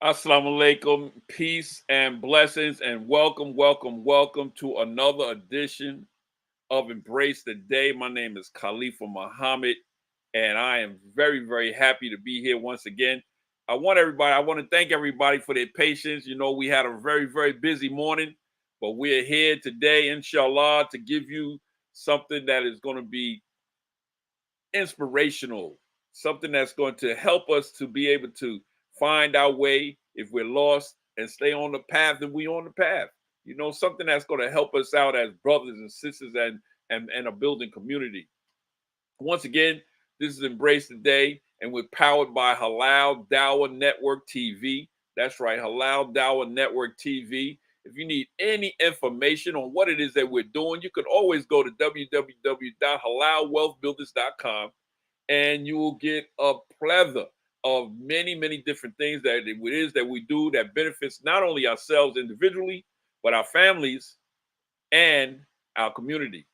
Assalamu alaikum, peace and blessings, and welcome to another edition of Embrace the Day. My name is Khalifa Muhammad, and I am very happy to be here once again. I want to thank everybody for their patience. You know, we had a very busy morning, but we're here today, inshallah, to give you something that is going to be inspirational, something that's going to help us to be able to find our way if we're lost and stay on the path and we on the path. You know, something that's going to help us out as brothers and sisters and a building community. Once again, this is Embrace the Day, and we're powered by Halal Dawah Network TV. That's right, Halal Dawah Network TV. If you need any information on what it is that we're doing, you can always go to www.halalwealthbuilders.com and you will get a plethora of many different things that it is that we do that benefits not only ourselves individually, but our families and our community.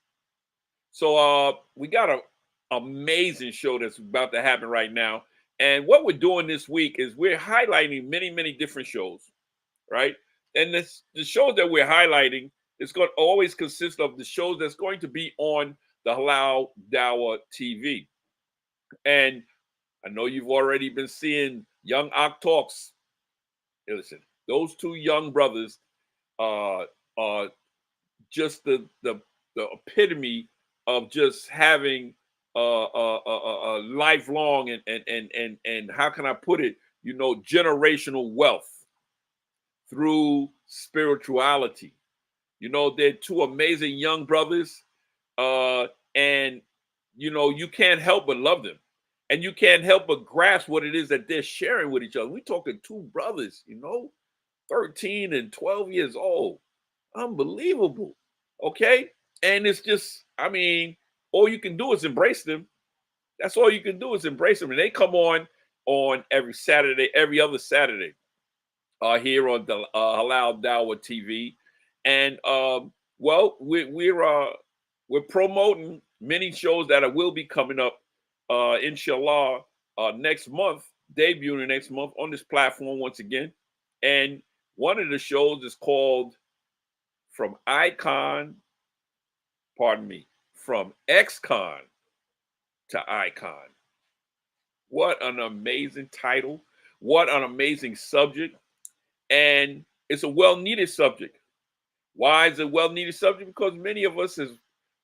So we got an amazing show that's about to happen right now. And what we're doing this week is we're highlighting many different shows, right? And the shows that we're highlighting is going to always consist of the shows that's going to be on the Halal Dawah TV. And I know you've already been seeing Young Ock Talks. Hey, listen, those two young brothers are just the epitome of just having a lifelong and how can I put it, you know, generational wealth through spirituality. You know, they're two amazing young brothers, and you know, you can't help but love them, and you can't help but grasp what it is that they're sharing with each other. We're talking two brothers, you know, 13 and 12 years old. Unbelievable. Okay. And it's just, I mean, all you can do is embrace them. That's all you can do is embrace them. And they come on every Saturday, every other Saturday, here on the Halal Dawah TV. And well, we're promoting many shows that will be coming up, inshallah, next month, debuting next month on this platform once again. And one of the shows is called From Icon, pardon me, From Ex-Con to Icon. What an amazing title. What an amazing subject. And it's a well-needed subject. Why is it a well-needed subject? Because many of us has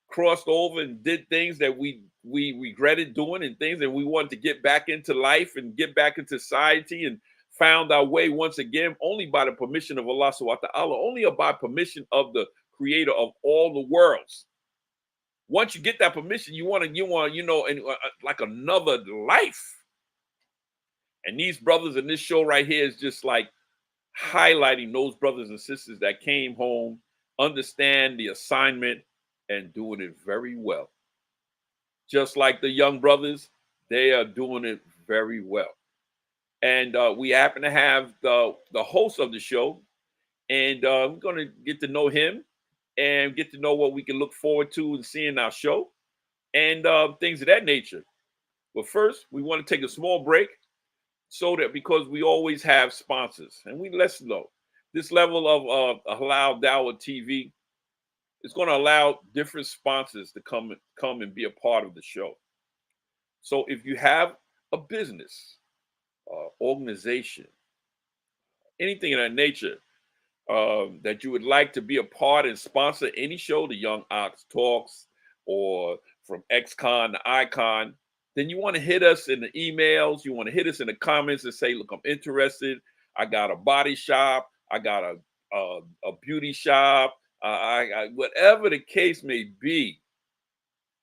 crossed over and did things that we regretted doing and things that we wanted to get back into life and get back into society and found our way once again only by the permission of Allah subhanahu wa ta'ala, only by permission of the creator of all the worlds. Once you get that permission, you want, you know, and like another life. And these brothers in this show right here is just like highlighting those brothers and sisters that came home, understand the assignment, and doing it very well. Just like the young brothers, they are doing it very well. And we happen to have the host of the show, and we're going to get to know him and get to know what we can look forward to and seeing our show and things of that nature. But first, we want to take a small break so that because we always have sponsors, and we let's know this level of Halal Dawah TV is going to allow different sponsors to come and be a part of the show. So if you have a business, organization, anything of that nature, that you would like to be a part and sponsor any show, the Young Ox Talks or From Ex-Con to Icon, then you want to hit us in the emails. You want to hit us in the comments and say, look, I'm interested. I got a body shop. I got a beauty shop. I whatever the case may be,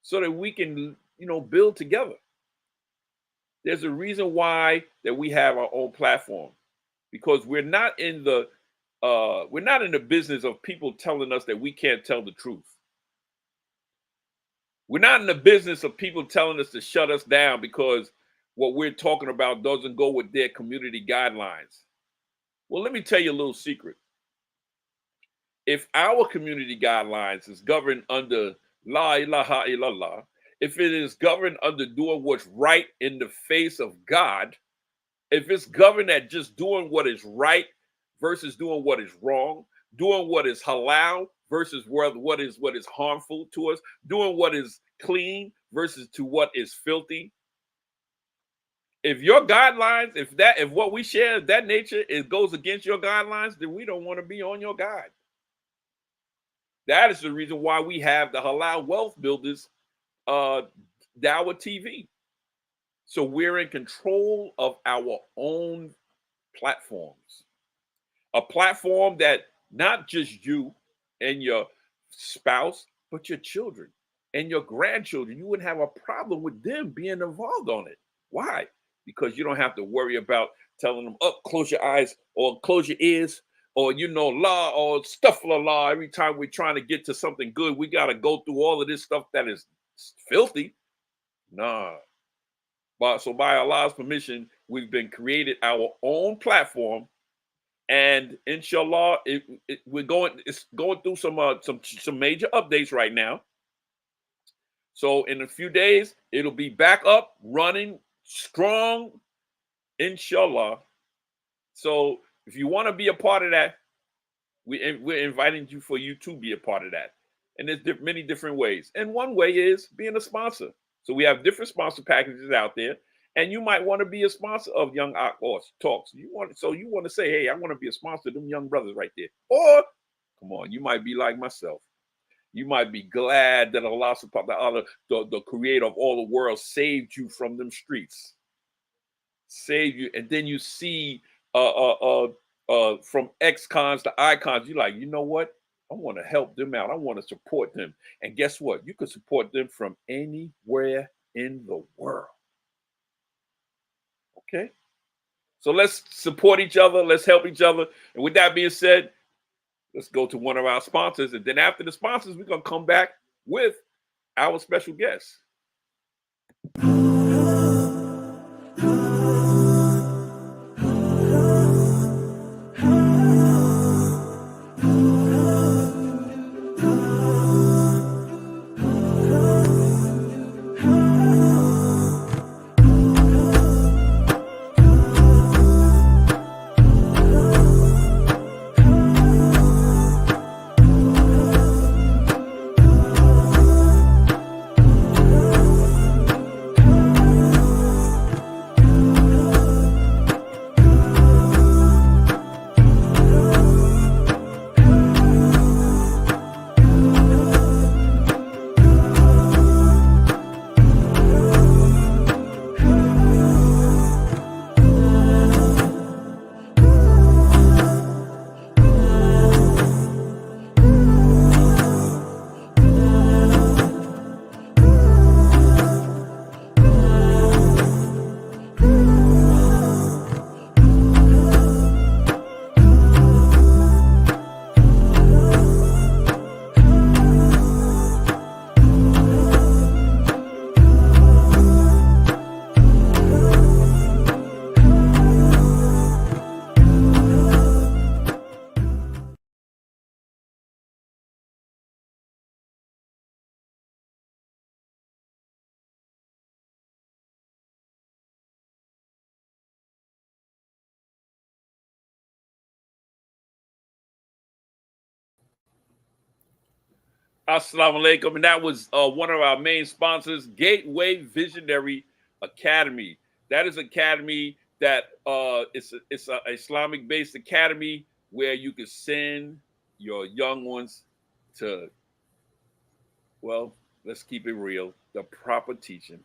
so that we can, you know, build together. There's a reason why that we have our own platform, because we're not in the business of people telling us that we can't tell the truth. We're not in the business of people telling us to shut us down because what we're talking about doesn't go with their community guidelines. Well, let me tell you a little secret. If our community guidelines is governed under La ilaha illallah, if it is governed under doing what's right in the face of God, if it's governed at just doing what is right versus doing what is wrong, doing what is halal versus what is harmful to us, doing what is clean versus to what is filthy. If your guidelines, if what we share is that nature, it goes against your guidelines, then we don't want to be on your guide. That is the reason why we have the Halal Wealth Builders Dawah TV. So we're in control of our own platforms. A platform that not just you and your spouse, but your children and your grandchildren, you wouldn't have a problem with them being involved on it. Why? Because you don't have to worry about telling them, oh, close your eyes or close your ears or, law or astaghfirullah. Every time we're trying to get to something good, we got to go through all of this stuff that is filthy. Nah. So by Allah's permission, we've been created our own platform. And inshallah, it's going through some major updates right now. So in a few days, it'll be back up, running strong, inshallah. So if you want to be a part of that, we're inviting you to be a part of that. And there's many different ways. And one way is being a sponsor. So we have different sponsor packages out there. And you might want to be a sponsor of Young Talks. You want to say, hey, I want to be a sponsor of them young brothers right there. Or, come on, you might be like myself. You might be glad that Allah subhanahu wa ta'ala, the creator of all the world, saved you from them streets. Saved you. And then you see from ex-cons to icons, you're like, you know what? I want to help them out. I want to support them. And guess what? You can support them from anywhere in the world. Okay? So let's support each other. Let's help each other. And with that being said, let's go to one of our sponsors. And then after the sponsors, we're going to come back with our special guest. Assalamu alaikum. And that was one of our main sponsors, Gateway Visionary Academy. That is an academy that it's an Islamic-based academy where you can send your young ones to, well, let's keep it real, the proper teaching.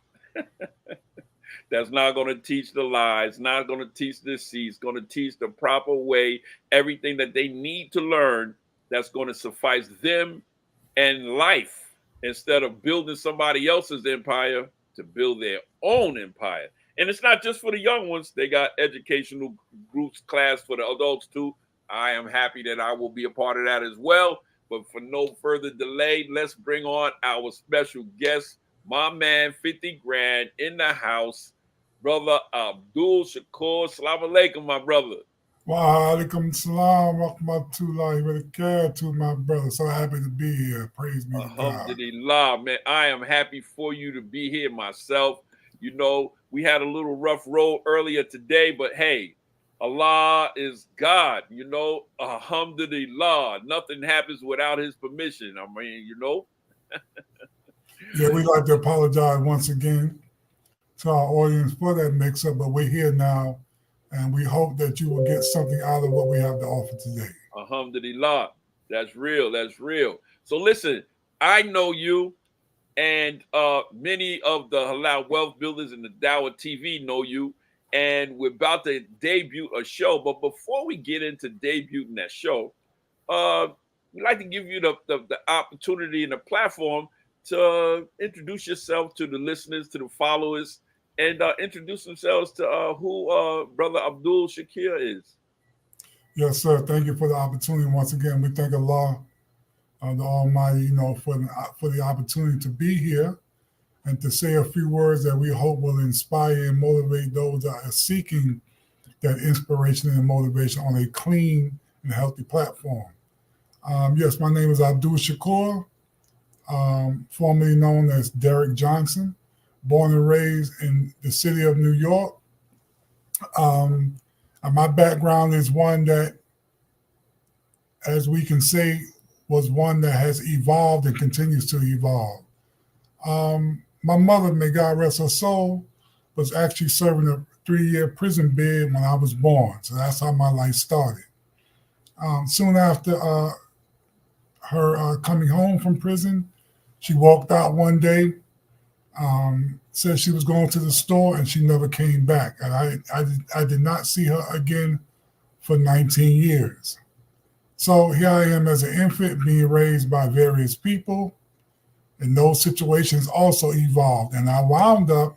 That's not going to teach the lies, not going to teach the deceit, going to teach the proper way, everything that they need to learn that's going to suffice them and life, instead of building somebody else's empire, to build their own empire. And it's not just for the young ones. They got educational groups, class for the adults too. I am happy that I will be a part of that as well. But for no further delay, let's bring on our special guest, my man, 50 grand in the house, brother Abdul Shakur. Assalamu alaikum, my brother. Wa alaikum salam, rahmatullahi wa barakatuh, my brother. So happy to be here. Praise be to God. Alhamdulillah, man. I am happy for you to be here myself. We had a little rough road earlier today, but hey, Allah is God. Alhamdulillah. Nothing happens without His permission. I mean. Yeah, we'd like to apologize once again to our audience for that mix up, but we're here now, and we hope that you will get something out of what we have to offer today. Alhamdulillah. That's real. That's real. So listen, I know you, and many of the Halal Wealth Builders and the Dawah TV know you, and we're about to debut a show. But before we get into debuting that show, uh, we'd like to give you the opportunity and the platform to introduce yourself to the listeners, to the followers, and introduce themselves to who Brother Abdul Shakur is. Yes, sir. Thank you for the opportunity once again. We thank Allah, the Almighty, for the opportunity to be here and to say a few words that we hope will inspire and motivate those that are seeking that inspiration and motivation on a clean and healthy platform. Yes, my name is Abdul Shakur, formerly known as Derek Johnson, born and raised in the city of New York. Um, my background is one that, as we can say, was one that has evolved and continues to evolve. My mother, may God rest her soul, was actually serving a 3-year prison bid when I was born. So that's how my life started. Soon after her coming home from prison, she walked out one day, said she was going to the store, and she never came back. And I did not see her again for 19 years. So here I am as an infant being raised by various people, and those situations also evolved. And I wound up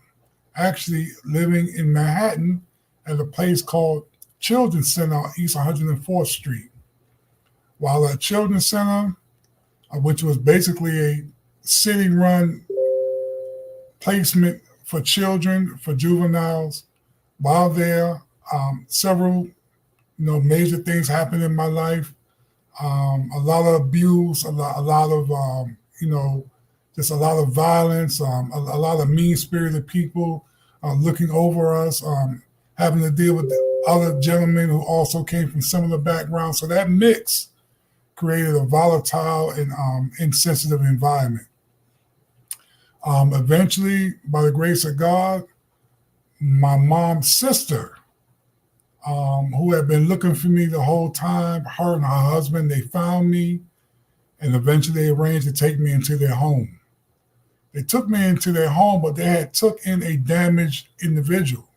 actually living in Manhattan at a place called Children's Center on East 104th Street. While at Children's Center, which was basically a city-run placement for children, for juveniles, while there, several major things happened in my life. A lot of abuse, a lot of just a lot of violence, a lot of mean-spirited people looking over us, having to deal with other gentlemen who also came from similar backgrounds. So that mix created a volatile and insensitive environment. Eventually, by the grace of God, my mom's sister, who had been looking for me the whole time, her and her husband, they found me, and eventually they arranged to take me into their home. They took me into their home, but they had took in a damaged individual.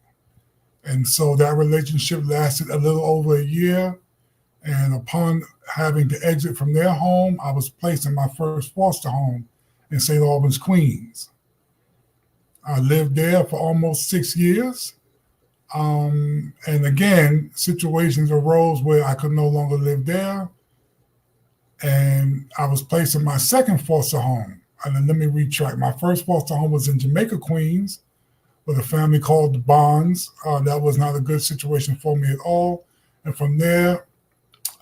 And so that relationship lasted a little over a year. And upon having to exit from their home, I was placed in my first foster home in St. Albans, Queens. I lived there for almost 6 years. And again, situations arose where I could no longer live there. And I was placed in my second foster home. And then let me retract. My first foster home was in Jamaica, Queens, with a family called the Bonds. That was not a good situation for me at all. And from there,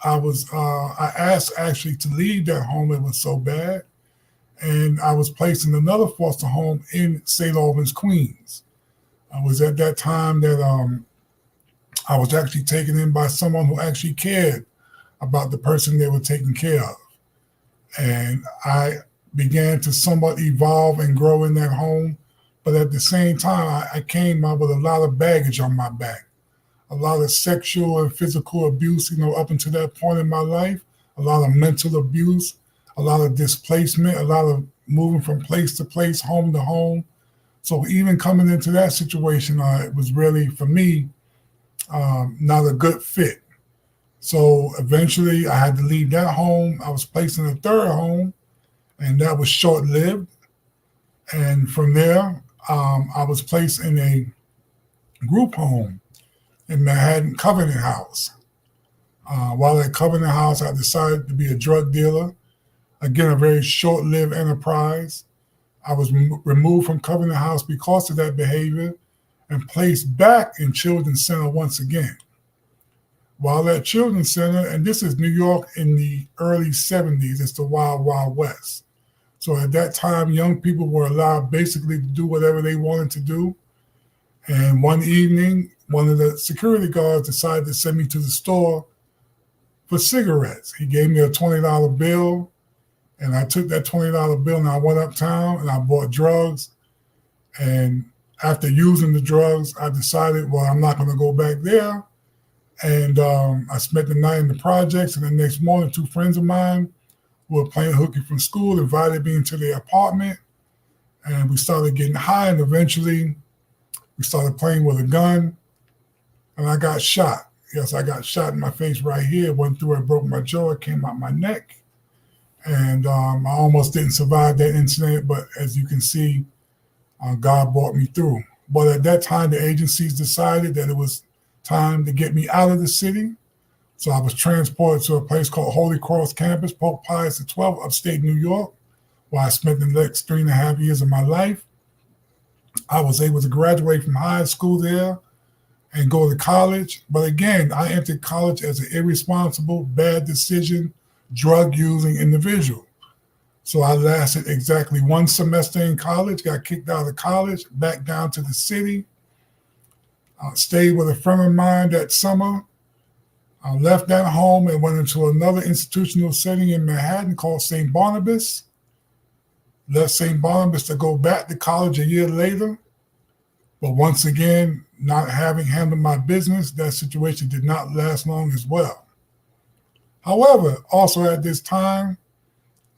I asked actually to leave that home. It was so bad. And I was placed in another foster home in St. Albans, Queens. I was at that time that I was actually taken in by someone who actually cared about the person they were taking care of. And I began to somewhat evolve and grow in that home. But at the same time, I came out with a lot of baggage on my back, a lot of sexual and physical abuse, up until that point in my life, a lot of mental abuse, a lot of displacement, a lot of moving from place to place, home to home. So even coming into that situation, it was really, for me, not a good fit. So eventually I had to leave that home. I was placed in a third home, and that was short-lived. And from there, I was placed in a group home in Manhattan, Covenant House. While at Covenant House, I decided to be a drug dealer. Again, a very short-lived enterprise. I was removed from Covenant House because of that behavior and placed back in Children's Center once again. While at Children's Center, and this is New York in the early 70s, it's the Wild Wild West. So at that time, young people were allowed basically to do whatever they wanted to do. And one evening, one of the security guards decided to send me to the store for cigarettes. He gave me a $20 bill, and I took that $20 bill and I went uptown and I bought drugs. And after using the drugs, I decided, well, I'm not going to go back there. And I spent the night in the projects. And the next morning, two friends of mine who were playing hooky from school invited me into their apartment. And we started getting high. And eventually, we started playing with a gun. And I got shot. Yes, I got shot in my face right here. Went through it, broke my jaw, it came out my neck. And I almost didn't survive that incident. But as you can see, God brought me through. But at that time, the agencies decided that it was time to get me out of the city. So I was transported to a place called Holy Cross Campus, Pope Pius XII, upstate New York, where I spent the next 3.5 years of my life. I was able to graduate from high school there and go to college. But again, I entered college as an irresponsible, bad decision, drug-using individual. So I lasted exactly one semester in college, got kicked out of college, back down to the city, stayed with a friend of mine that summer. I left that home and went into another institutional setting in Manhattan called St. Barnabas. Left St. Barnabas to go back to college a year later. But once again, not having handled my business, that situation did not last long as well. However, also at this time,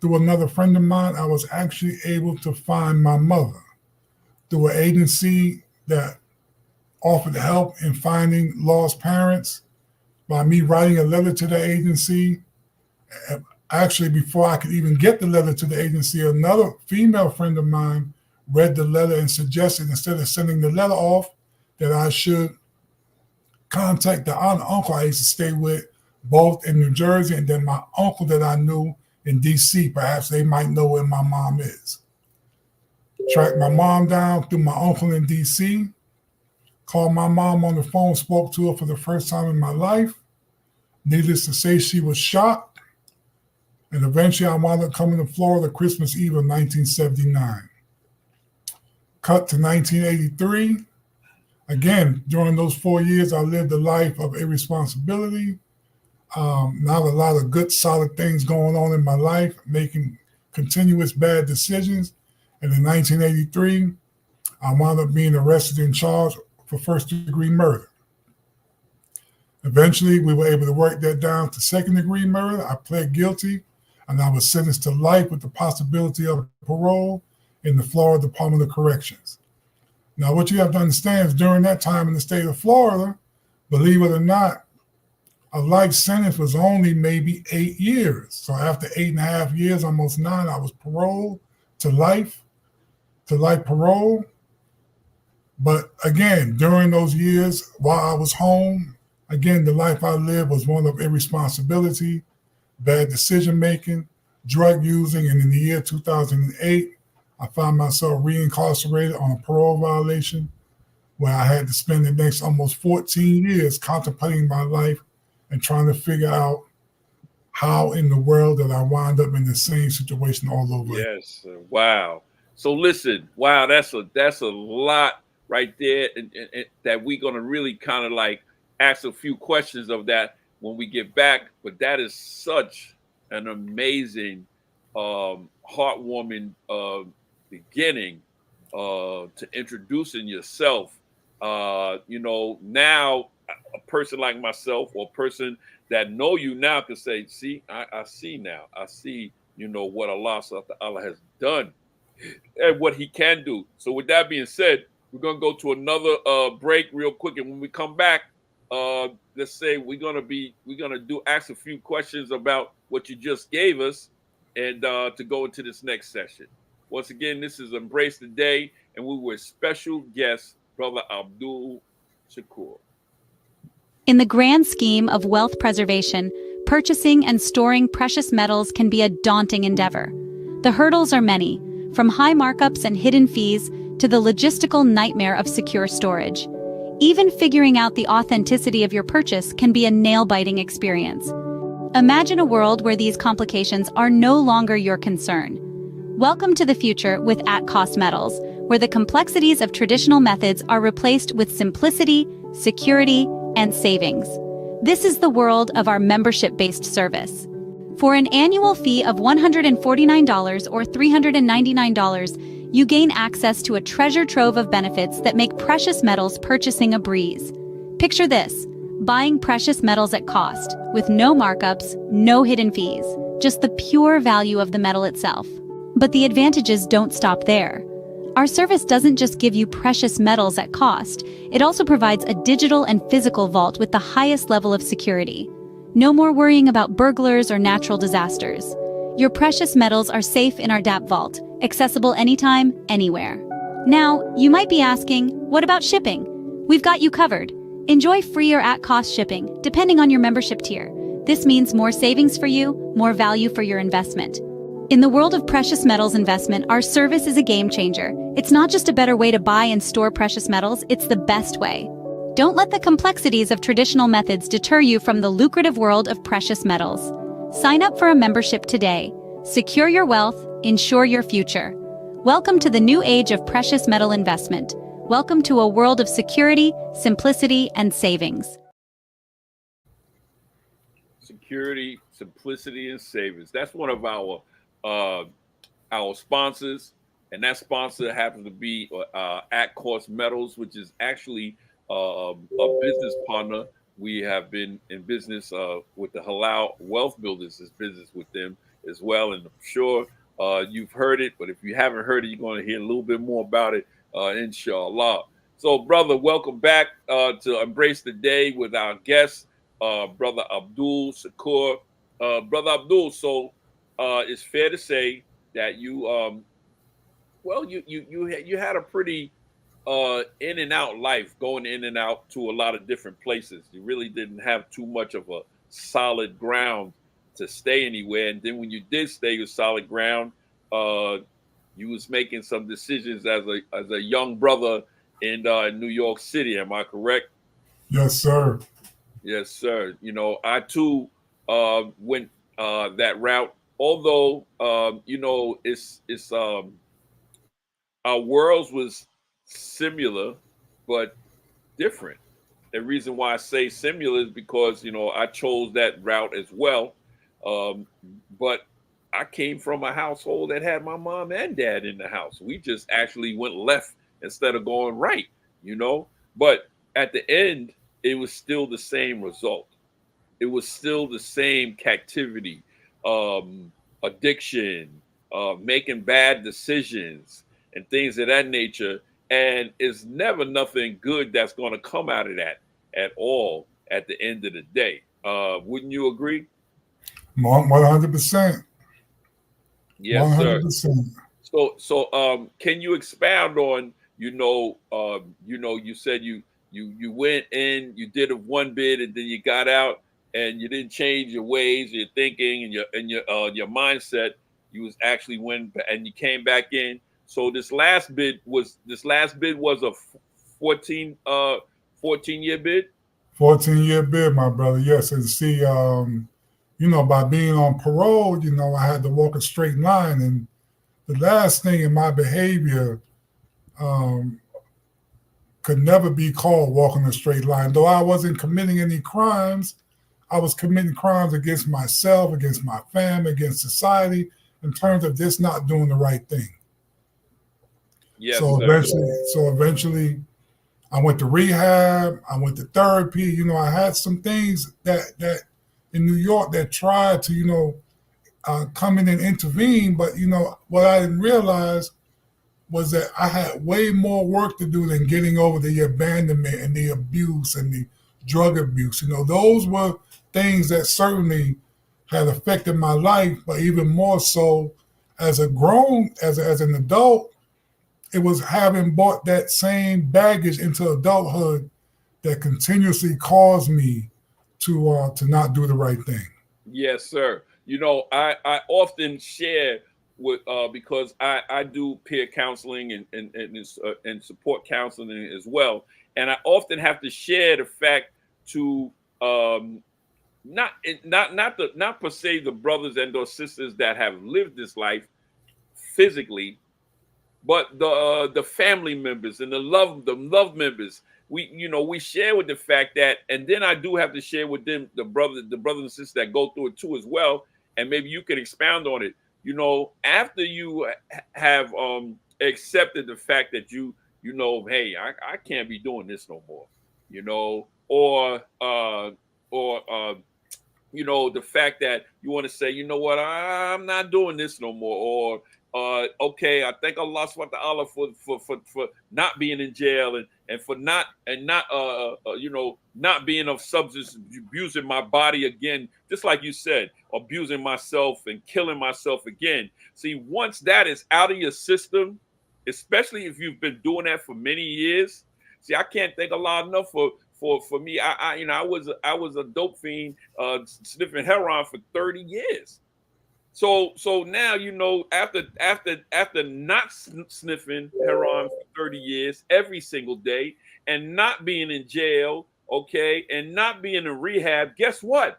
through another friend of mine, I was actually able to find my mother through an agency that offered help in finding lost parents by me writing a letter to the agency. Actually, before I could even get the letter to the agency, another female friend of mine read the letter and suggested, instead of sending the letter off, that I should contact the aunt and uncle I used to stay with, both in New Jersey, and then my uncle that I knew in DC. Perhaps they might know where my mom is. Tracked my mom down through my uncle in DC, called my mom on the phone, spoke to her for the first time in my life. Needless to say, she was shocked. And eventually I wound up coming to Florida Christmas Eve of 1979. Cut to 1983. Again, during those 4 years, I lived a life of irresponsibility. Not a lot of good, solid things going on in my life, making continuous bad decisions. And in 1983, I wound up being arrested and charged for first-degree murder. Eventually, we were able to work that down to second-degree murder. I pled guilty, and I was sentenced to life with the possibility of parole in the Florida Department of Corrections. Now, what you have to understand is during that time in the state of Florida, believe it or not, a life sentence was only maybe 8 years. So after 8.5 years, almost 9, I was paroled to life parole. But again, during those years, while I was home, again, the life I lived was one of irresponsibility, bad decision-making, drug using, and in the year 2008, I found myself reincarcerated on a parole violation where I had to spend the next almost 14 years contemplating my life and trying to figure out how in the world did I wind up in the same situation all over. Yes. Wow. So listen, wow, that's a lot right there, and that we're gonna really kind of like ask a few questions of that when we get back. But that is such an amazing, heartwarming beginning to introducing yourself. Now a person like myself, or a person that know you now, can say, see, I see now. I see, what Allah has done and what he can do. So with that being said, we're going to go to another break real quick. And when we come back, let's say we're going to ask a few questions about what you just gave us, and to go into this next session. Once again, this is Embrace the Day, and we were special guest, Brother Abdul Shakur. In the grand scheme of wealth preservation, purchasing and storing precious metals can be a daunting endeavor. The hurdles are many, from high markups and hidden fees to the logistical nightmare of secure storage. Even figuring out the authenticity of your purchase can be a nail-biting experience. Imagine a world where these complications are no longer your concern. Welcome to the future with At Cost Metals, where the complexities of traditional methods are replaced with simplicity, security, and savings. This is the world of our membership-based service. For an annual fee of $149 or $399, you gain access to a treasure trove of benefits that make precious metals purchasing a breeze. Picture this: buying precious metals at cost, with no markups, no hidden fees, just the pure value of the metal itself. But the advantages don't stop there. Our service doesn't just give you precious metals at cost, it also provides a digital and physical vault with the highest level of security. No more worrying about burglars or natural disasters. Your precious metals are safe in our DApp vault, accessible anytime, anywhere. Now, you might be asking, what about shipping? We've got you covered. Enjoy free or at-cost shipping, depending on your membership tier. This means more savings for you, more value for your investment. In the world of precious metals investment, our service is a game changer. It's not just a better way to buy and store precious metals, it's the best way. Don't let the complexities of traditional methods deter you from the lucrative world of precious metals. Sign up for a membership today. Secure your wealth, ensure your future. Welcome to the new age of precious metal investment. Welcome to a world of security, simplicity, and savings. Security, simplicity, and savings. That's one of our sponsors, and that sponsor happens to be At Cost Metals, which is actually a business partner. We have been in business with the Halal Wealth Builders, is business with them as well, and I'm sure you've heard it, but if you haven't heard it, you're going to hear a little bit more about it, inshallah. So, brother, welcome back to Embrace the Day with our guest, brother Abdul Shakur. Brother Abdul, so it's fair to say that you had a pretty in and out life, going in and out to a lot of different places. You really didn't have too much of a solid ground to stay anywhere. And then when you did stay with solid ground, you was making some decisions as a young brother in New York City. Am I correct? Yes, sir. Yes, sir. You know, I too went that route. Although it's our worlds was similar but different. The reason why I say similar is because I chose that route as well, but I came from a household that had my mom and dad in the house. We just actually went left instead of going right, But at the end, it was still the same result. It was still the same captivity, addiction, making bad decisions, and things of that nature. And it's never nothing good that's going to come out of that at all at the end of the day. Wouldn't you agree? 100%. Yes, sir. 100%. So, can you expound on, you said you went in, you did a one bid, and then you got out, and you didn't change your ways, your thinking, and your mindset. You was actually went and you came back in. So this last bid was a 14-year bid. 14-year bid, my brother. Yes, and see, by being on parole, I had to walk a straight line, and the last thing in my behavior could never be called walking a straight line. Though I wasn't committing any crimes, I was committing crimes against myself, against my family, against society, in terms of just not doing the right thing. Yes, so eventually, I went to rehab. I went to therapy. I had some things that in New York that tried to come in and intervene, but what I didn't realize was that I had way more work to do than getting over the abandonment and the abuse and the drug abuse. Those were things that certainly had affected my life, but even more so as an adult, it was having brought that same baggage into adulthood that continuously caused me to not do the right thing. Yes, sir. I often share with because I do peer counseling and support counseling as well, and I often have to share the fact to not per se the brothers and or sisters that have lived this life physically, but the family members and the love members, we share with the fact that, and then I do have to share with them, the brothers and sisters that go through it too as well, and maybe you can expound on it. After you have accepted the fact that hey, I can't be doing this no more, or the fact that you want to say, what, I'm not doing this no more, or okay, I thank Allah subhanahu wa ta'ala for not being in jail, and for not being of substance abusing my body again, just like you said, abusing myself and killing myself again. See, once that is out of your system, especially if you've been doing that for many years. See, I can't thank Allah enough for me. I was a dope fiend, sniffing heroin for 30 years. So now, after not sniffing heroin for 30 years every single day, and not being in jail, okay, and not being in rehab, guess what?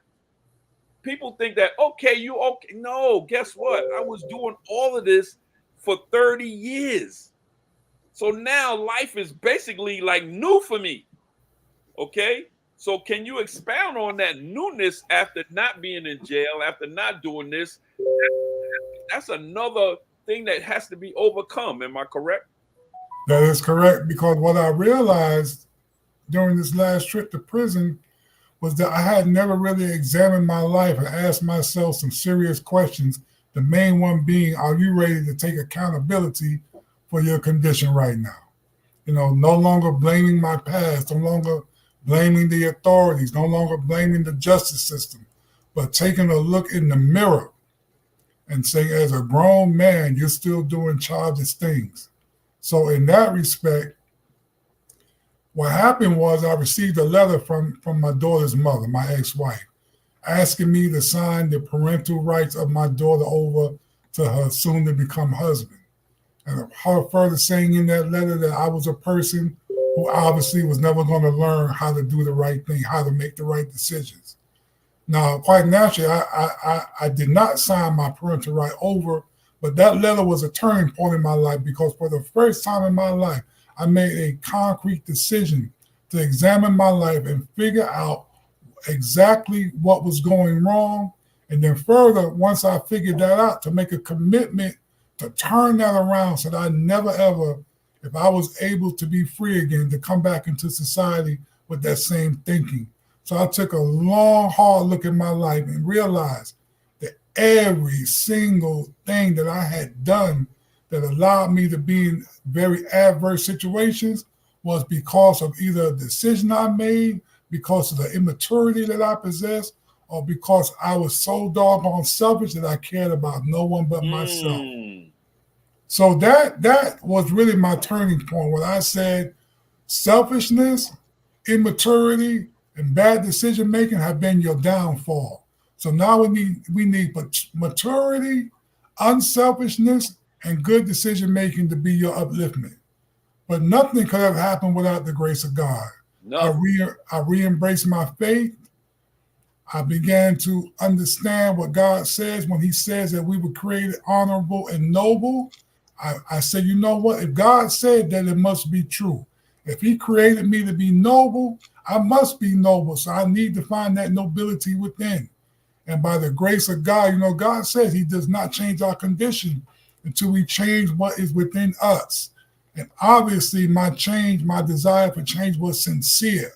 People think that, okay, you okay. No, guess what? I was doing all of this for 30 years. So now life is basically like new for me. Okay. So can you expound on that newness after not being in jail, after not doing this? That's another thing that has to be overcome. Am I correct? That is correct, because what I realized during this last trip to prison was that I had never really examined my life and asked myself some serious questions. The main one being, are you ready to take accountability for your condition right now? No longer blaming my past, no longer blaming the authorities, no longer blaming the justice system, but taking a look in the mirror and saying, as a grown man, you're still doing childish things. So in that respect, what happened was I received a letter from my daughter's mother, my ex-wife, asking me to sign the parental rights of my daughter over to her soon-to-become husband. And her further saying in that letter that I was a person who obviously was never going to learn how to do the right thing, how to make the right decisions. Now, quite naturally, I did not sign my parental right over, but that letter was a turning point in my life, because for the first time in my life, I made a concrete decision to examine my life and figure out exactly what was going wrong. And then further, once I figured that out, to make a commitment to turn that around so that I never ever, if I was able to be free again, to come back into society with that same thinking. So I took a long, hard look at my life and realized that every single thing that I had done that allowed me to be in very adverse situations was because of either a decision I made, because of the immaturity that I possessed, or because I was so doggone selfish that I cared about no one but myself. So that was really my turning point when I said selfishness, immaturity, and bad decision making have been your downfall. So now we need maturity, unselfishness, and good decision making to be your upliftment. But nothing could have happened without the grace of God. No. I re-embraced my faith. I began to understand what God says when he says that we were created honorable and noble. I said, you know what? If God said that, it must be true. If he created me to be noble, I must be noble. So I need to find that nobility within. And by the grace of God, God says he does not change our condition until we change what is within us. And obviously my desire for change was sincere.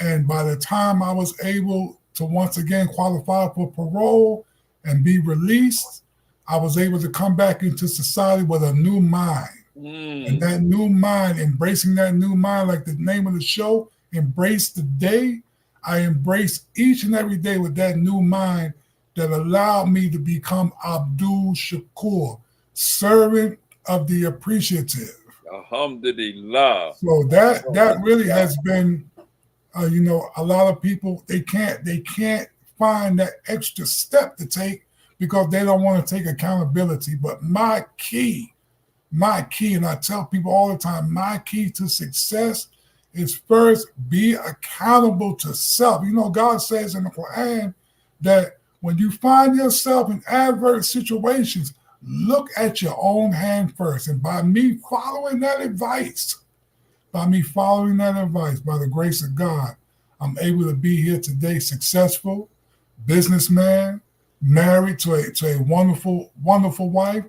And by the time I was able to once again qualify for parole and be released, I was able to come back into society with a new mind. And that new mind, embracing that new mind, like the name of the show, Embrace the Day. I embrace each and every day with that new mind that allowed me to become Abdul Shakur, servant of the appreciative. Alhamdulillah. So that really has been, a lot of people, they can't find that extra step to take because they don't want to take accountability. But my key, and I tell people all the time, my key to success is first be accountable to self. God says in the Quran that when you find yourself in adverse situations, Look at your own hand first. And by me following that advice, by the grace of God, I'm able to be here today, successful, businessman, married to a wonderful, wonderful wife,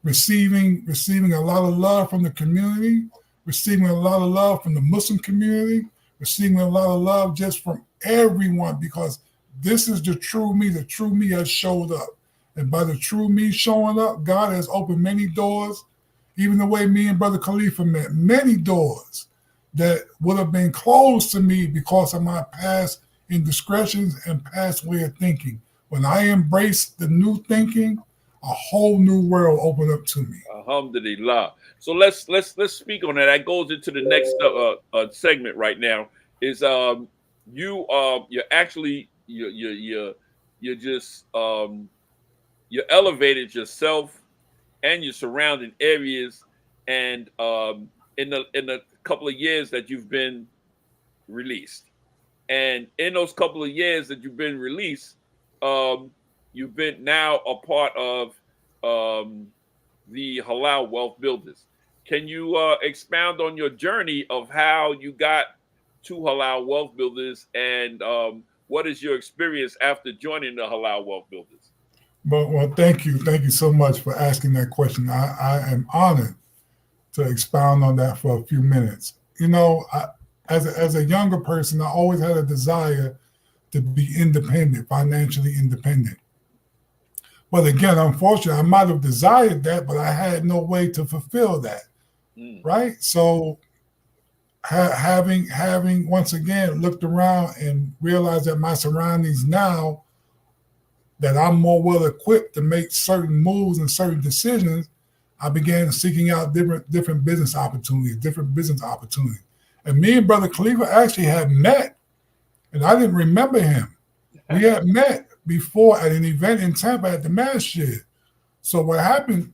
receiving a lot of love from the community, receiving a lot of love from the Muslim community, receiving a lot of love just from everyone, because this is the true me. The true me has showed up. And by the true me showing up, God has opened many doors, even the way me and Brother Khalifa met, many doors that would have been closed to me because of my past indiscretions and past way of thinking. When I embraced the new thinking, a whole new world opened up to me. Alhamdulillah. So let's speak on that. That goes into the next segment right now. Is you're actually you're just you elevated yourself and your surrounding areas, and in the couple of years that you've been released, and in those couple of years that you've been released, you've been now a part of the Halal Wealth Builders. Can you expound on your journey of how you got to Halal Wealth Builders, and what is your experience after joining the Halal Wealth Builders? Well, thank you so much for asking that question. I am honored to expound on that for a few minutes. You know, as a younger person, I always had a desire to be independent, financially independent. But again, unfortunately, I might have desired that, but I had no way to fulfill that. Right? So having once again looked around and realized that my surroundings now, that I'm more well equipped to make certain moves and certain decisions, I began seeking out different business opportunities. And me and Brother Khalifa actually had met, and I didn't remember him. We had met before at an event in Tampa at the masjid. So what happened,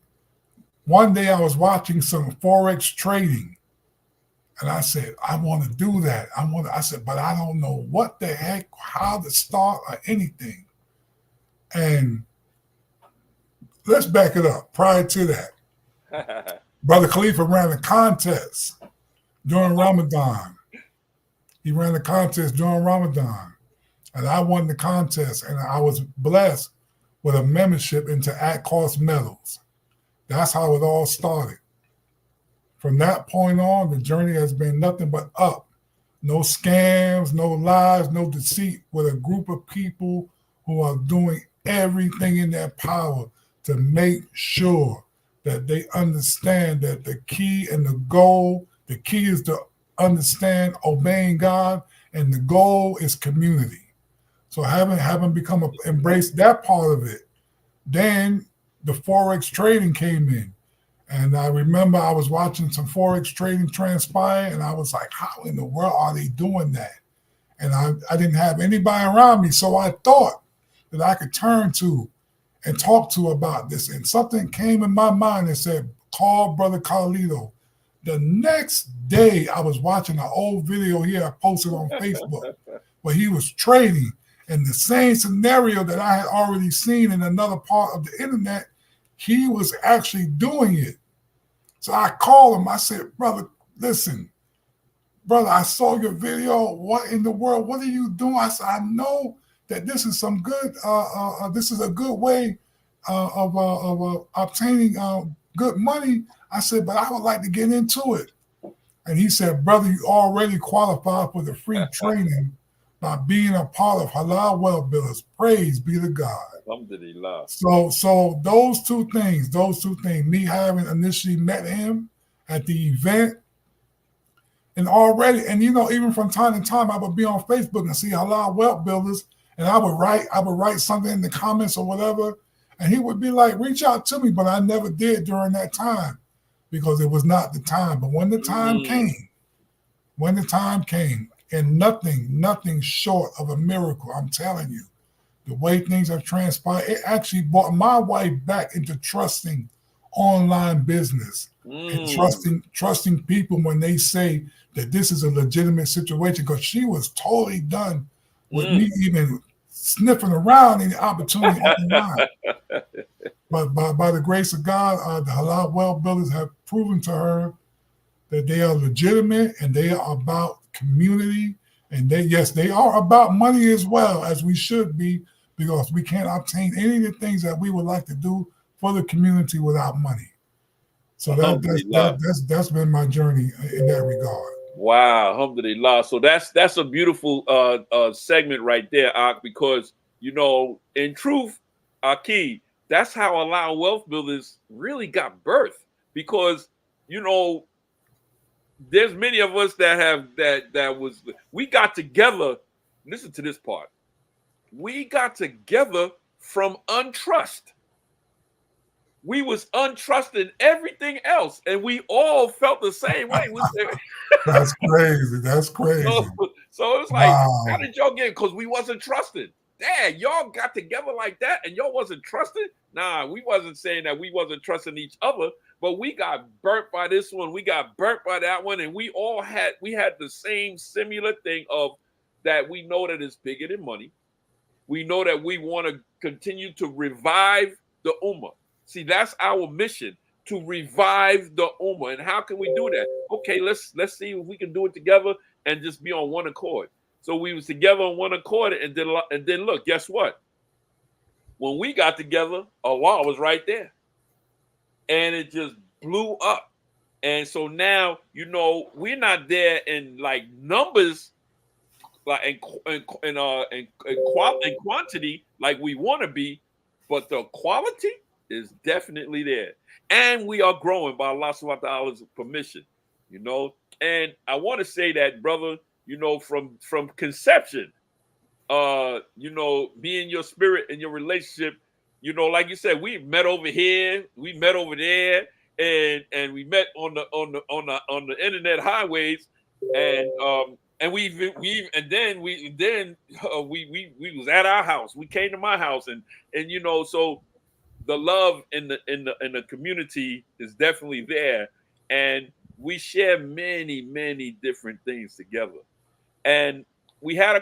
one day I was watching some Forex trading, and I said, I want to do that. I said, but I don't know what the heck, how to start or anything. And let's back it up. Prior to that, Brother Khalifa ran a contest during Ramadan. He ran a contest during Ramadan, and I won the contest, and I was blessed with a membership into At Cost Metals. That's how it all started. From that point on, the journey has been nothing but up. No scams, no lies, no deceit, with a group of people who are doing everything in their power to make sure that they understand that the key and the goal, the key is to understand obeying God, and the goal is community. So having become embraced that part of it, then the Forex trading came in. And I remember I was watching some Forex trading transpire, and I was like, how in the world are they doing that? And I didn't have anybody around me, so I thought that I could turn to and talk to about this. And something came in my mind and said, call Brother Carlito. The next day, I was watching an old video here I posted on Facebook where he was trading, and the same scenario that I had already seen in another part of the internet, he was actually doing it. So I called him. I said, brother, listen, brother, I saw your video. What in the world? What are you doing? I said, I know that this is some good, this is a good way of obtaining good money. I said, but I would like to get into it. And he said, brother, you already qualify for the free training by being a part of Halal Wealth Builders. Praise be to God. Alhamdulillah. So those two things, me having initially met him at the event, and already, and you know, even from time to time, I would be on Facebook and see Halal Wealth Builders, and I would write something in the comments or whatever, and he would be like, reach out to me, but I never did during that time because it was not the time. But when the time came, and nothing short of a miracle, I'm telling you, the way things have transpired, it actually brought my wife back into trusting online business and trusting people when they say that this is a legitimate situation, because she was totally done with me even sniffing around any opportunity online. But by the grace of God, the Halal Wealth Builders have proven to her that they are legitimate and they are about community. And they are about money as well, as we should be, because we can't obtain any of the things that we would like to do for the community without money. So that's been my journey in that regard. Wow, alhamdulillah. So that's a beautiful segment right there, Ak, because in truth, Aki, that's how Halal Wealth Builders really got birth. Because there's many of us we got together. Listen to this part. We got together from untrust. We was untrusted everything else, and we all felt the same way. That's crazy. That's crazy. So it was like, how did y'all get? Because we wasn't trusted. Dad, y'all got together like that, and y'all wasn't trusted? Nah, we wasn't saying that we wasn't trusting each other, but we got burnt by this one. We got burnt by that one, and we had the same similar thing of that. We know that it's bigger than money. We know that we want to continue to revive the ummah. See, that's our mission, to revive the ummah. And how can we do that? Okay, let's see if we can do it together and just be on one accord. So we was together on one accord, and then look, guess what? When we got together, Allah was right there. And it just blew up. And so now, we're not there in like numbers, like in quantity like we want to be, but the quality is definitely there. And we are growing by Allah subhanahu wa ta'ala's permission, And I want to say that, brother, from conception, being your spirit and your relationship, like you said, we met over here, we met over there, and we met on the internet highways, and we was at our house. We came to my house, and so the love in the community is definitely there, and we share many different things together. And we had a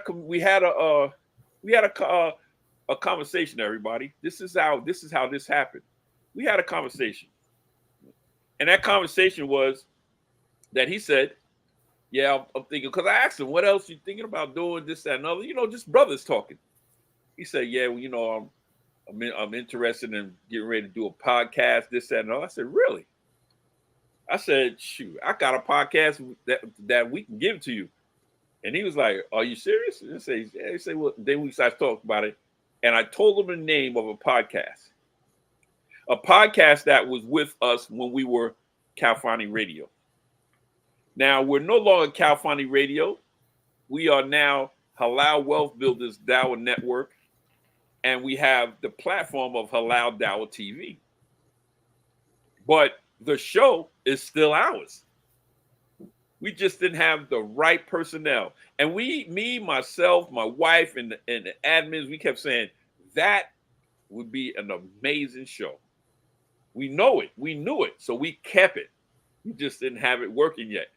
conversation, everybody. This is how this happened. We had a conversation, and that conversation was that he said, "Yeah, I'm thinking," because I asked him, "What else you thinking about doing? This, that, and other." Just brothers talking. He said, "Yeah, well, I'm interested in getting ready to do a podcast, this, that, and all." I said, "Really?" I said, "Shoot, I got a podcast that we can give to you." And he was like, "Are you serious?" And I said, "Yeah." He said, "Well," then we started talking about it. And I told him the name of a podcast that was with us when we were Calfani Radio. Now, we're no longer Calfani Radio. We are now Halal Wealth Builders Dawah Network. And we have the platform of Halal Dawah TV. But the show is still ours. We just didn't have the right personnel. And me, myself, my wife, and the admins, we kept saying that would be an amazing show. We know it. We knew it. So we kept it. We just didn't have it working yet.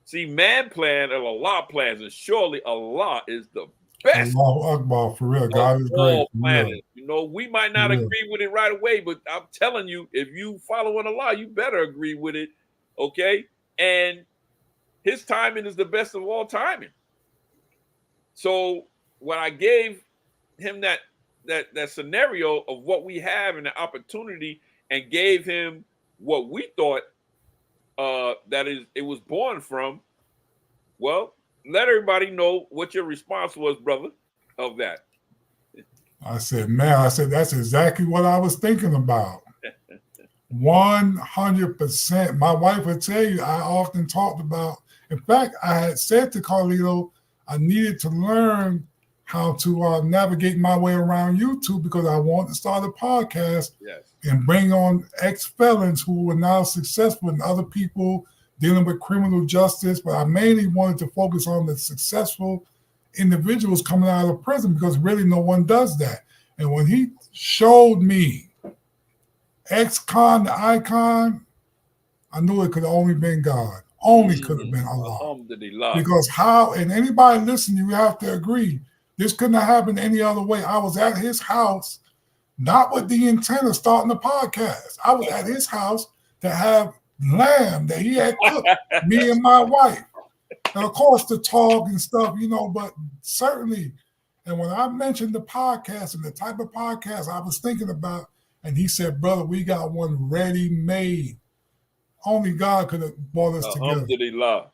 See, man plan and Allah plans, and surely Allah is the best. Allahu Akbar, for real. God is great. We might not agree with it right away, but I'm telling you, if you following Allah, you better agree with it. Okay? And his timing is the best of all timing. So when I gave him that scenario of what we have and the opportunity, and gave him what we thought it was born from, well, let everybody know what your response was, brother, of that. I said, that's exactly what I was thinking about. 100%. My wife would tell you, I often talked about, in fact, I had said to Carlito, I needed to learn how to navigate my way around YouTube because I want to start a podcast and bring on ex-felons who were now successful and other people dealing with criminal justice. But I mainly wanted to focus on the successful individuals coming out of prison because really no one does that. And when he showed me ex-con to icon, I knew it could have only been God. Only could have been Allah. Because how, and anybody listening, you have to agree, This couldn't have happened any other way. I was at his house, not with the intent of starting the podcast. I was at his house to have lamb that he had cooked, me and my wife. And of course, to talk and stuff, but certainly. And when I mentioned the podcast and the type of podcast I was thinking about, and he said, brother, we got one ready made. Only God could have brought us together. Alhamdulillah.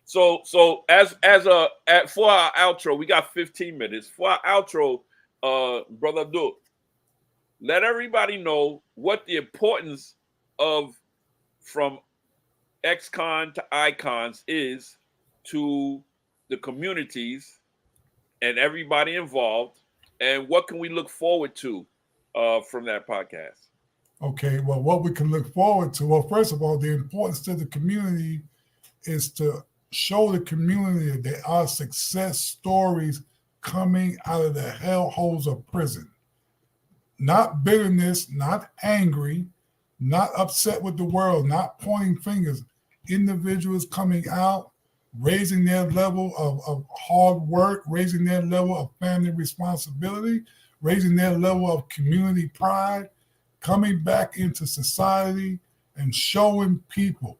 So for our outro, we got 15 minutes. For our outro, Brother Abdul, let everybody know what the importance of from ex-con to icons is to the communities and everybody involved, and what can we look forward to from that podcast? Okay, well, what we can look forward to, well, first of all, the importance to the community is to show the community that there are success stories coming out of the hellholes of prison. Not bitterness, not angry, not upset with the world, not pointing fingers. Individuals coming out, raising their level of hard work, raising their level of family responsibility, raising their level of community pride, coming back into society and showing people.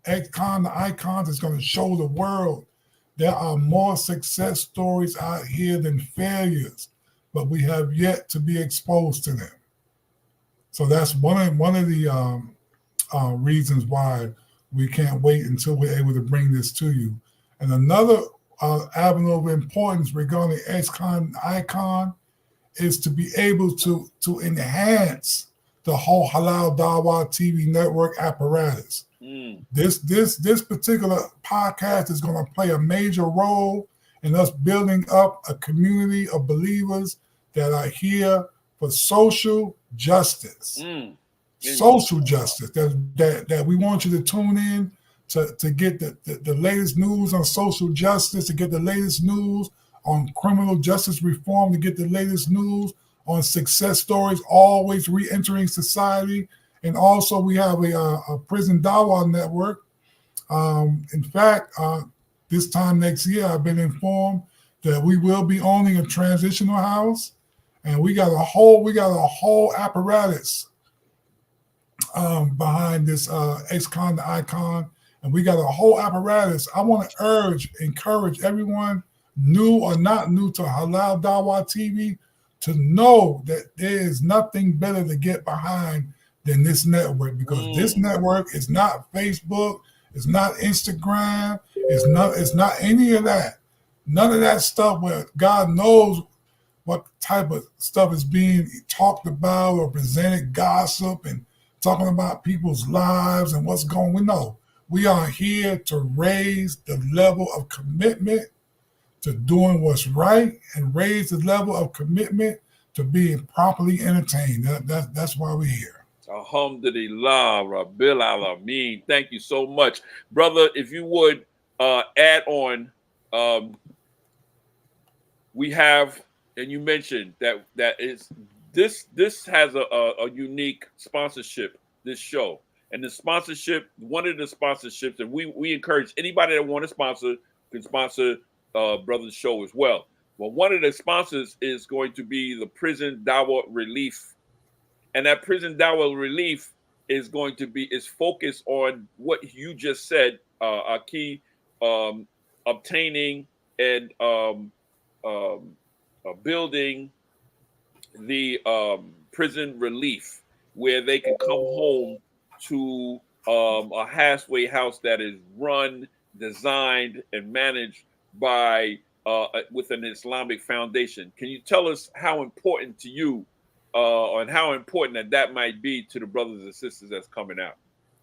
Ex-con to icons is going to show the world there are more success stories out here than failures, but we have yet to be exposed to them. So that's one of the reasons why we can't wait until we're able to bring this to you. And another avenue of importance regarding ex-con icon is to be able to enhance the whole Halal Dawah TV network apparatus. This particular podcast is going to play a major role in us building up a community of believers that are here for social justice. Social justice, that we want you to tune in to get the latest news on social justice, to get the latest news on criminal justice reform, to get the latest news on success stories always re-entering society. And also we have a prison Dawah network. In fact, this time next year, I've been informed that we will be owning a transitional house, and we got a whole apparatus behind this ex-con to icon, and we got a whole apparatus. I want to encourage everyone, new or not new to Halal Dawah TV, to know that there is nothing better to get behind than this network, because this network is not Facebook, it's not Instagram, it's not any of that. None of that stuff where God knows what type of stuff is being talked about or presented, gossip and talking about people's lives and what's going on. We know we are here to raise the level of commitment to doing what's right and raise the level of commitment to being properly entertained. That's why we're here. Alhamdulillah, Rabbil Alameen. Thank you so much. Brother, if you would add on, we have, and you mentioned that is this has a unique sponsorship, this show. And the sponsorship, one of the sponsorships, and we encourage anybody that want to sponsor can sponsor Brother's show as well. Well, one of the sponsors is going to be the Prison Dawah Relief. And that Prison Dawah Relief is focused on what you just said, Aki, obtaining and building the prison relief, where they can come home to a halfway house that is run, designed, and managed by with an Islamic foundation. Can you tell us how important to you and how important that might be to the brothers and sisters that's coming out?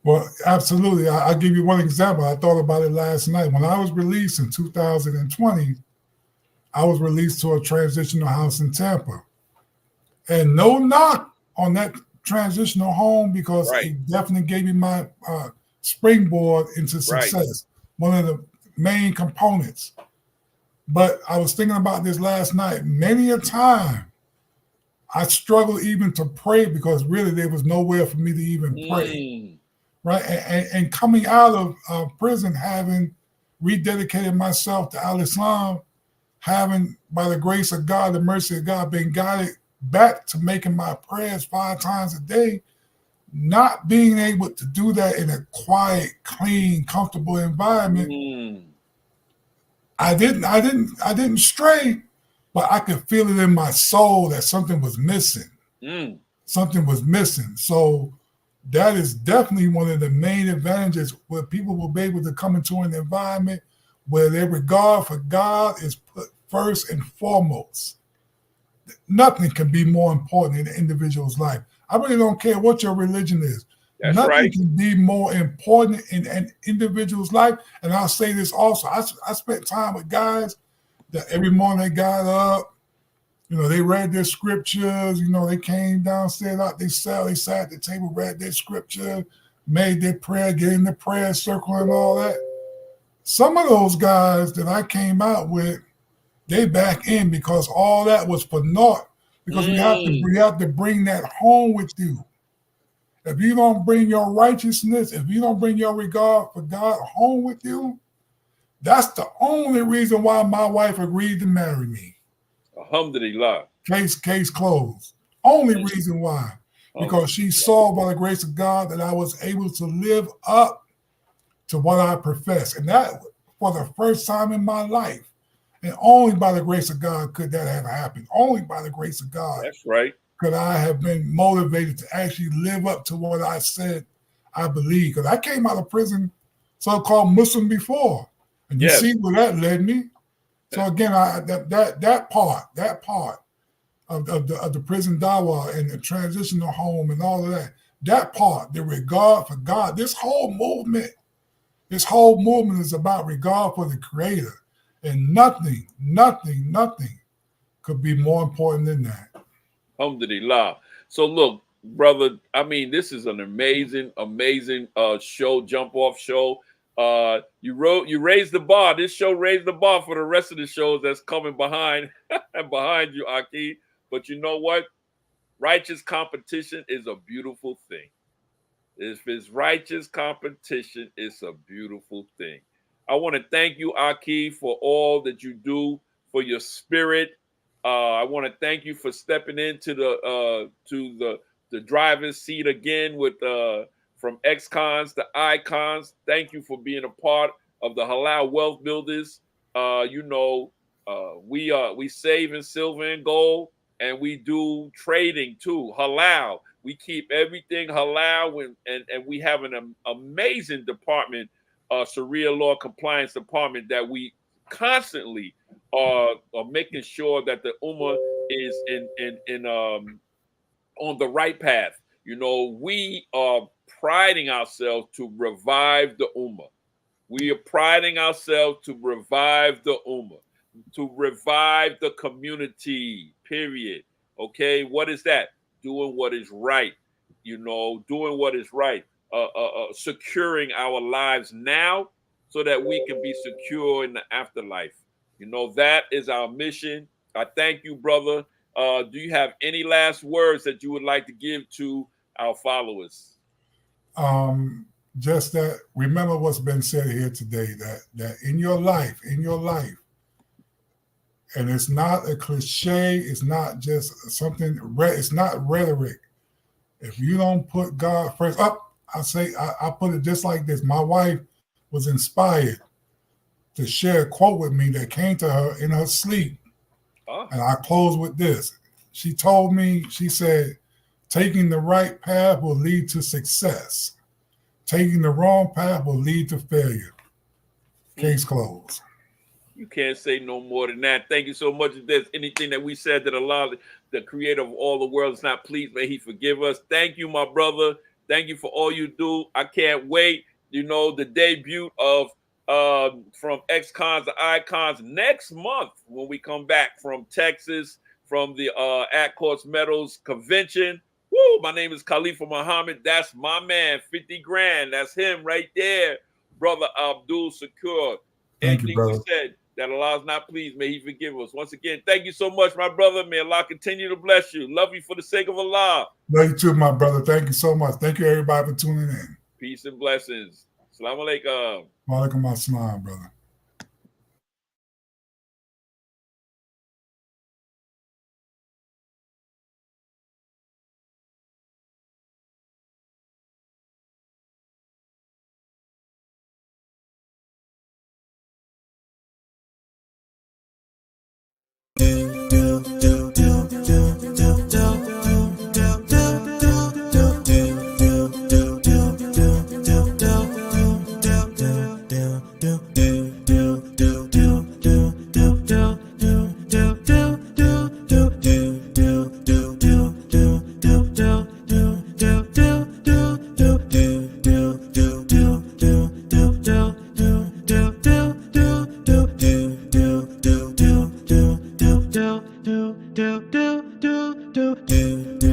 Well, absolutely. I'll give you one example. I thought about it last night. When I was released in 2020, I was released to a transitional house in Tampa. And no knock on that transitional home, because it definitely gave me my springboard into success, one of the main components. But I was thinking about this last night. Many a time, I struggled even to pray, because really there was nowhere for me to even pray. Right. And coming out of prison, having rededicated myself to Al-Islam, having, by the grace of God, the mercy of God, been guided back to making my prayers 5 times a day, not being able to do that in a quiet, clean, comfortable environment, I didn't stray, but I could feel it in my soul that something was missing. Something was missing. So that is definitely one of the main advantages where people will be able to come into an environment where their regard for God is put first and foremost. Nothing can be more important in an individual's life. I really don't care what your religion is. That's Nothing right. can be more important in an individual's life. And I'll say this also. I spent time with guys that every morning they got up, they read their scriptures, they came downstairs out their cell, they sat at the table, read their scripture, made their prayer, get in the prayer circle and all that. Some of those guys that I came out with, they back in because all that was for naught. Because we have to bring that home with you. If you don't bring your righteousness, if you don't bring your regard for God home with you, that's the only reason why my wife agreed to marry me. Alhamdulillah. Case closed. Only reason why. Because she saw by the grace of God that I was able to live up to what I profess. And that for the first time in my life. And only by the grace of God could that have happened. Only by the grace of God. That's right. Could I have been motivated to actually live up to what I said I believe. Because I came out of prison so-called Muslim before. And you see where that led me. So again, that part of the prison dawah and the transitional home and all of that part, the regard for God, this whole movement is about regard for the Creator. And nothing could be more important than that. Alhamdulillah. So look, brother, I mean, this is an amazing show, jump off show. You raised the bar. This show raised the bar for the rest of the shows that's coming behind you, Aki. But you know what? Righteous competition is a beautiful thing. If it's righteous competition, it's a beautiful thing. I want to thank you, Aki, for all that you do for your spirit. I want to thank you for stepping into the driver's seat again with from ex-cons to icons. Thank you for being a part of the Halal Wealth Builders. We save in silver and gold, and we do trading too. Halal. We keep everything halal, and we have an amazing department, Sharia law compliance department, that we constantly are making sure that the ummah is on the right path. We are priding ourselves to revive the ummah. We are priding ourselves to revive the ummah, to revive the community, period. Okay, what is that? Doing what is right, doing what is right, securing our lives now so that we can be secure in the afterlife. That is our mission. I thank you, brother. Do you have any last words that you would like to give to our followers? Just that, remember what's been said here today, that in your life, and it's not a cliche, it's not just something, it's not rhetoric. If you don't put God first, I put it just like this. My wife was inspired to share a quote with me that came to her in her sleep. And I close with this. She told me, she said, taking the right path will lead to success. Taking the wrong path will lead to failure. Case closed. You can't say no more than that. Thank you so much. If there's anything that we said that Allah, the creator of all the world, is not pleased, may he forgive us. Thank you, my brother. Thank you for all you do. I can't wait. The debut of from ex-cons to icons next month when we come back from Texas, from the At Courts Metals convention. Woo! My name is Khalifa Muhammad. That's my man, 50 grand. That's him right there, brother Abdul Shakur. Thank you, brother. We said that Allah is not pleased, may he forgive us. Once again, thank you so much, my brother. May Allah continue to bless you. Love you for the sake of Allah. Love you too, my brother. Thank you so much. Thank you, everybody, for tuning in. Peace and blessings. Assalamu alaikum. Wa alaikum assalam, brother. do do do do do do do